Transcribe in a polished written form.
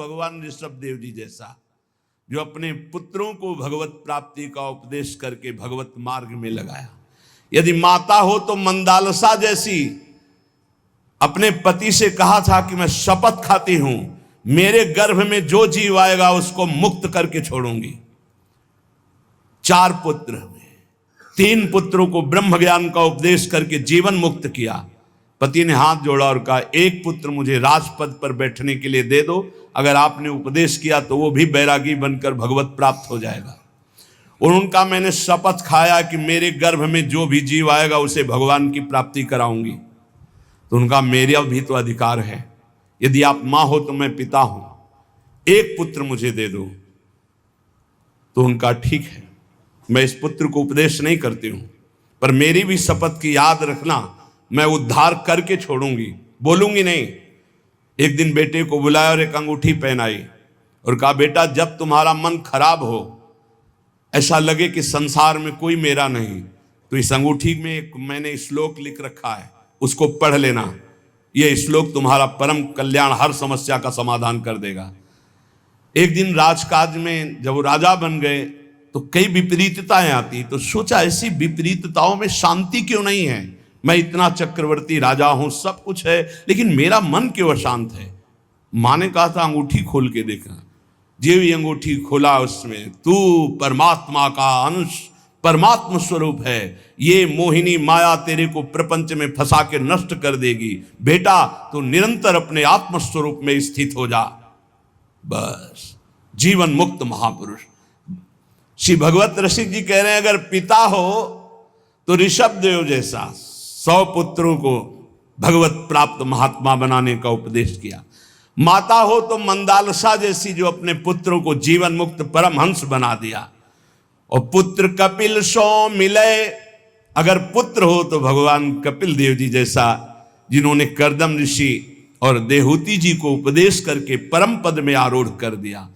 भगवान ऋषभ देव जी जैसा, जो अपने पुत्रों को भगवत प्राप्ति का उपदेश करके भगवत मार्ग में लगाया। यदि माता हो तो मंदालसा जैसी, अपने पति से कहा था कि मैं शपथ खाती हूं मेरे गर्भ में जो जीव आएगा उसको मुक्त करके छोड़ूंगी। 4 पुत्र हुए, 3 पुत्रों को ब्रह्म ज्ञान का उपदेश करके जीवन मुक्त किया। पति ने हाथ जोड़ा और कहा, एक पुत्र मुझे राजपद पर बैठने के लिए दे दो, अगर आपने उपदेश किया तो वो भी बैरागी बनकर भगवत प्राप्त हो जाएगा। और उनका मैंने शपथ खाया कि मेरे गर्भ में जो भी जीव आएगा उसे भगवान की प्राप्ति कराऊंगी। तो उनका मेरा भी तो अधिकार है, यदि आप मां हो तो मैं पिता हूं, एक पुत्र मुझे दे दो। तो उनका ठीक है, मैं इस पुत्र को उपदेश नहीं करती हूं, पर मेरी भी शपथ की याद रखना, मैं उद्धार करके छोड़ूंगी, बोलूंगी नहीं। एक दिन बेटे को बुलाया और एक अंगूठी पहनाई और कहा, बेटा जब तुम्हारा मन खराब हो, ऐसा लगे कि संसार में कोई मेरा नहीं, तो इस अंगूठी में एक मैंने श्लोक लिख रखा है, उसको पढ़ लेना। यह श्लोक तुम्हारा परम कल्याण, हर समस्या का समाधान कर देगा। एक दिन राजकाज में जब वो राजा बन गए तो कई विपरीतताएं आती, तो सोचा ऐसी विपरीतताओं में शांति क्यों नहीं है। मैं इतना चक्रवर्ती राजा हूं, सब कुछ है, लेकिन मेरा मन क्यों अशांत है। मां ने कहा था अंगूठी खोल के देखना। जो भी अंगूठी खोला उसमें तू परमात्मा का अंश, परमात्मा स्वरूप है, ये मोहिनी माया तेरे को प्रपंच में फंसा के नष्ट कर देगी। बेटा तो निरंतर अपने आत्म स्वरूप में स्थित हो जा, बस जीवन मुक्त महापुरुष। श्री भगवत रसिक जी कह रहे हैं, अगर पिता हो तो ऋषभ देव जैसा 100 पुत्रों को भगवत प्राप्त महात्मा बनाने का उपदेश किया। माता हो तो मंदालसा जैसी, जो अपने पुत्रों को जीवन मुक्त परमहंस बना दिया। और पुत्र कपिल सो मिले, अगर पुत्र हो तो भगवान कपिल देव जी जैसा, जिन्होंने कर्दम ऋषि और देहूति जी को उपदेश करके परम पद में आरूढ़ कर दिया।